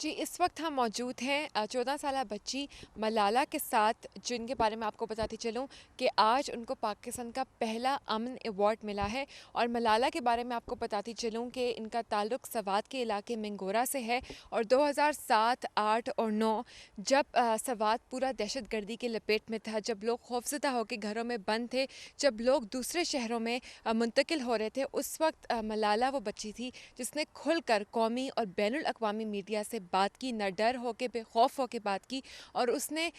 جی، اس وقت ہم موجود ہیں 14 سالہ بچی ملالہ کے ساتھ، جن کے بارے میں آپ کو بتاتی چلوں کہ آج ان کو پاکستان کا پہلا امن ایوارڈ ملا ہے۔ اور ملالہ کے بارے میں آپ کو بتاتی چلوں کہ ان کا تعلق سوات کے علاقے منگورہ سے ہے، اور 2007، 8 اور 9 جب سوات پورا دہشت گردی کے لپیٹ میں تھا، جب لوگ خوفزدہ ہو کے گھروں میں بند تھے، جب لوگ دوسرے شہروں میں منتقل ہو رہے تھے، اس وقت ملالہ وہ بچی تھی جس نے کھل کر قومی اور بین الاقوامی میڈیا سے بات کی، نہ ڈر ہو کے، بے خوف ہو کے بات کی۔ اور اس نے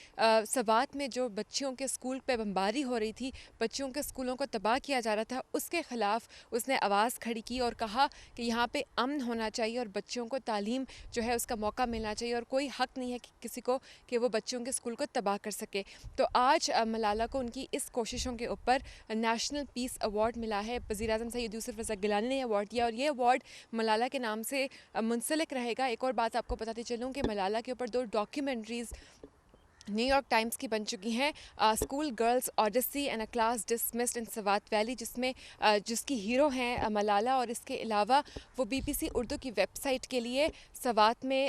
سوات میں جو بچیوں کے اسکول پہ بمباری ہو رہی تھی، بچیوں کے اسکولوں کو تباہ کیا جا رہا تھا، اس کے خلاف اس نے آواز کھڑی کی اور کہا کہ یہاں پہ امن ہونا چاہیے اور بچیوں کو تعلیم جو ہے اس کا موقع ملنا چاہیے، اور کوئی حق نہیں ہے کہ کسی کو کہ وہ بچیوں کے اسکول کو تباہ کر سکے۔ تو آج ملالہ کو ان کی اس کوششوں کے اوپر نیشنل پیس ایوارڈ ملا ہے۔ وزیر اعظم سید یوسف رضا گیلانی نے ایوارڈ دیا، اور یہ ایوارڈ ملالہ کے نام سے منسلک رہے گا۔ ایک اور بات آپ کو بتاتی چلوں کہ ملالہ کے اوپر 2 ڈاکیومنٹریز نیو یارک ٹائمز کی بن چکی ہیں، school girls odyssey and a class dismissed in Swat valley, جس کی ہیرو ہیں ملالہ، اور اس کے علاوہ وہ BBC اردو کی ویب سائٹ کے لیے سوات میں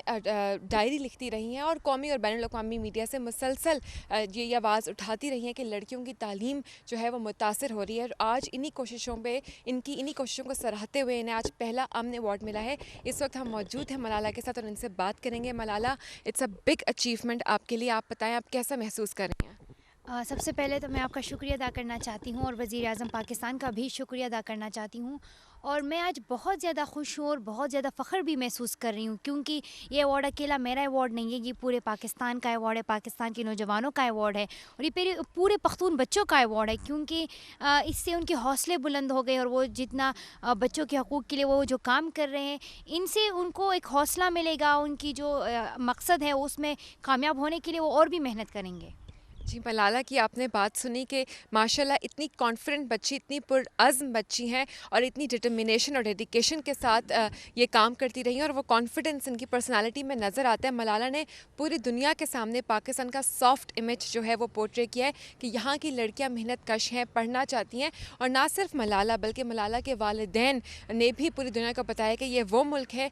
ڈائری لکھتی رہی ہیں، اور قومی اور بین الاقوامی میڈیا سے مسلسل یہ آواز اٹھاتی رہی ہیں کہ لڑکیوں کی تعلیم جو ہے وہ متاثر ہو رہی ہے۔ اور آج انہی کوششوں کو سراہتے ہوئے انہیں آج پہلا امن ایوارڈ ملا ہے۔ اس وقت ہم موجود ہیں ملالہ کے ساتھ اور ان سے بات کریں گے۔ Malala, it's a big achievement آپ کے لیے، آپ بتائیں آپ کیسا محسوس کر رہی ہیں؟ سب سے پہلے تو میں آپ کا شکریہ ادا کرنا چاہتی ہوں، اور وزیر اعظم پاکستان کا بھی شکریہ ادا کرنا چاہتی ہوں۔ اور میں آج بہت زیادہ خوش ہوں اور بہت زیادہ فخر بھی محسوس کر رہی ہوں، کیونکہ یہ ایوارڈ اکیلا میرا ایوارڈ نہیں ہے، یہ پورے پاکستان کا ایوارڈ ہے، پاکستان کے نوجوانوں کا ایوارڈ ہے، اور یہ پورے پختون بچوں کا ایوارڈ ہے، کیونکہ اس سے ان کے حوصلے بلند ہو گئے، اور وہ جتنا بچوں کے حقوق کے لیے وہ جو کام کر رہے ہیں، ان سے ان کو ایک حوصلہ ملے گا، ان کی جو مقصد ہے اس میں کامیاب ہونے کے لیے وہ اور بھی محنت کریں گے۔ جی، ملالہ کی آپ نے بات سنی کہ ماشاءاللہ اتنی کانفیڈنٹ بچی، اتنی پرعزم بچی ہیں، اور اتنی ڈٹرمنیشن اور ڈیڈیکیشن کے ساتھ یہ کام کرتی رہی ہیں، اور وہ کانفیڈنس ان کی پرسنالٹی میں نظر آتا ہے۔ ملالہ نے پوری دنیا کے سامنے پاکستان کا سافٹ امیج جو ہے وہ پورٹری کیا ہے کہ یہاں کی لڑکیاں محنت کش ہیں، پڑھنا چاہتی ہیں، اور نہ صرف ملالہ بلکہ ملالہ کے والدین نے بھی پوری دنیا کو بتایا کہ یہ وہ ملک ہے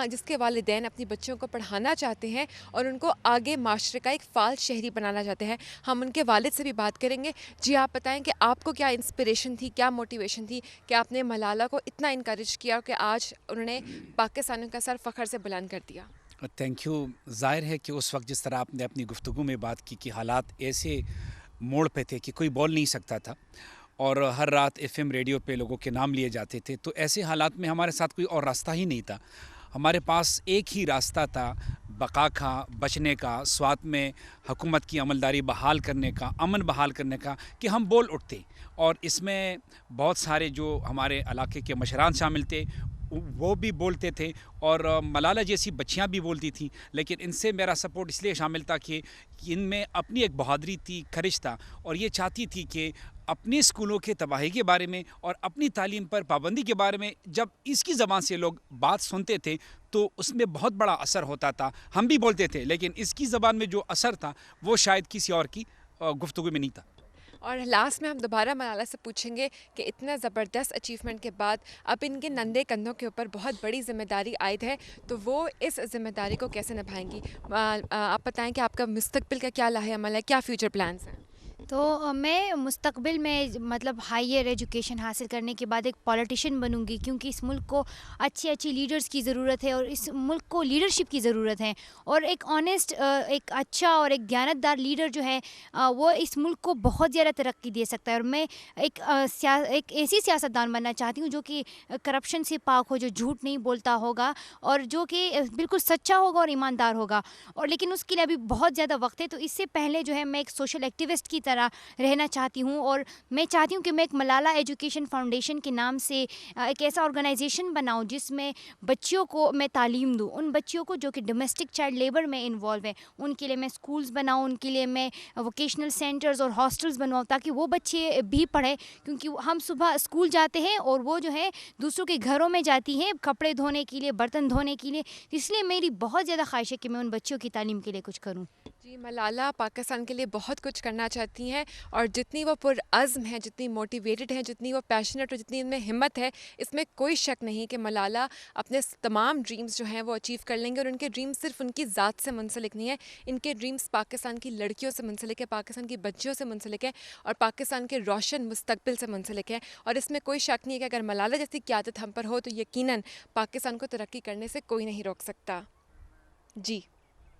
جس کے والدین اپنی بچیوں کو پڑھانا چاہتے ہیں اور ان کو آگے معاشرے کا ایک فعال شہری بنانا چاہتے ہیں۔ ہم ان کے والد سے بھی بات کریں گے۔ جی، آپ بتائیں کہ آپ کو کیا انسپریشن تھی، کیا موٹیویشن تھی کہ آپ نے ملالہ کو اتنا انکریج کیا کہ آج انہوں نے پاکستانیوں کا سر فخر سے بلند کر دیا؟ Thank you. ظاہر ہے کہ اس وقت جس طرح آپ نے اپنی گفتگو میں بات کی کہ حالات ایسے موڑ پہ تھے کہ کوئی بول نہیں سکتا تھا، اور ہر رات FM ریڈیو پہ لوگوں کے نام لیے جاتے تھے، تو ایسے حالات میں ہمارے ساتھ کوئی اور راستہ ہی نہیں تھا۔ ہمارے پاس ایک ہی راستہ تھا، بقا کا، بچنے کا، سوات میں حکومت کی عملداری بحال کرنے کا، امن بحال کرنے کا، کہ ہم بول اٹھتے۔ اور اس میں بہت سارے جو ہمارے علاقے کے مشران شامل تھے، وہ بھی بولتے تھے، اور ملالہ جیسی بچیاں بھی بولتی تھیں، لیکن ان سے میرا سپورٹ اس لیے شامل تھا کہ ان میں اپنی ایک بہادری تھی، کریج تھا، اور یہ چاہتی تھی کہ اپنے اسکولوں کے تباہی کے بارے میں اور اپنی تعلیم پر پابندی کے بارے میں جب اس کی زبان سے لوگ بات سنتے تھے تو اس میں بہت بڑا اثر ہوتا تھا۔ ہم بھی بولتے تھے، لیکن اس کی زبان میں جو اثر تھا وہ شاید کسی اور کی گفتگو میں نہیں تھا۔ اور لاسٹ میں ہم دوبارہ ملالہ سے پوچھیں گے کہ اتنا زبردست اچیومنٹ کے بعد اب ان کے نندے کندھوں کے اوپر بہت بڑی ذمہ داری عائد ہے، تو وہ اس ذمہ داری کو کیسے نبھائیں گی؟ آپ بتائیں کہ آپ کا مستقبل کا کیا لاہ عمل ہے، کیا فیوچر پلانس ہیں؟ تو میں مستقبل میں مطلب ہائیر ایجوکیشن حاصل کرنے کے بعد ایک پولیٹیشین بنوں گی، کیونکہ اس ملک کو اچھی لیڈرز کی ضرورت ہے، اور اس ملک کو لیڈرشپ کی ضرورت ہے، اور ایک آنیسٹ، ایک اچھا اور ایک دیانتدار لیڈر جو ہے وہ اس ملک کو بہت زیادہ ترقی دے سکتا ہے۔ اور میں ایک ایسی سیاستدان بننا چاہتی ہوں جو کہ کرپشن سے پاک ہو، جو جھوٹ نہیں بولتا ہوگا، اور جو کہ بالکل سچا ہوگا اور ایماندار ہوگا۔ اور لیکن اس کے لیے ابھی بہت زیادہ وقت ہے، تو اس سے پہلے جو ہے میں ایک سوشل ایکٹیوسٹ کی طرح رہنا چاہتی ہوں، اور میں چاہتی ہوں کہ میں ایک ملالہ ایجوکیشن فاؤنڈیشن کے نام سے ایک ایسا آرگنائزیشن بناؤں جس میں بچیوں کو میں تعلیم دوں، ان بچیوں کو جو کہ ڈومیسٹک چائلڈ لیبر میں انوالو ہیں، ان کے لیے میں اسکولز بناؤں، ان کے لیے میں ووکیشنل سینٹرز اور ہاسٹلز بنواؤں، تاکہ وہ بچے بھی پڑھیں، کیونکہ ہم صبح اسکول جاتے ہیں اور وہ جو ہے دوسروں کے گھروں میں جاتی ہیں کپڑے دھونے کے لیے، برتن دھونے کے لیے، اس لیے میری بہت زیادہ خواہش ہے کہ میں ان بچوں کی تعلیم کے لیے کچھ کروں۔ جی، ملالہ پاکستان کے لیے بہت کچھ کرنا چاہتی ہیں، اور جتنی وہ پرعزم ہیں، جتنی موٹیویٹڈ ہیں، جتنی وہ پیشنیٹ اور جتنی ان میں ہمت ہے، اس میں کوئی شک نہیں کہ ملالہ اپنے تمام ڈریمز جو ہیں وہ اچیو کر لیں گے، اور ان کے ڈریمز صرف ان کی ذات سے منسلک نہیں ہیں، ان کے ڈریمز پاکستان کی لڑکیوں سے منسلک ہے، پاکستان کی بچیوں سے منسلک ہے، اور پاکستان کے روشن مستقبل سے منسلک ہے، اور اس میں کوئی شک نہیں ہے کہ اگر ملالہ جیسی قیادت ہم پر ہو تو یقیناً پاکستان کو ترقی کرنے سے کوئی نہیں روک سکتا۔ جی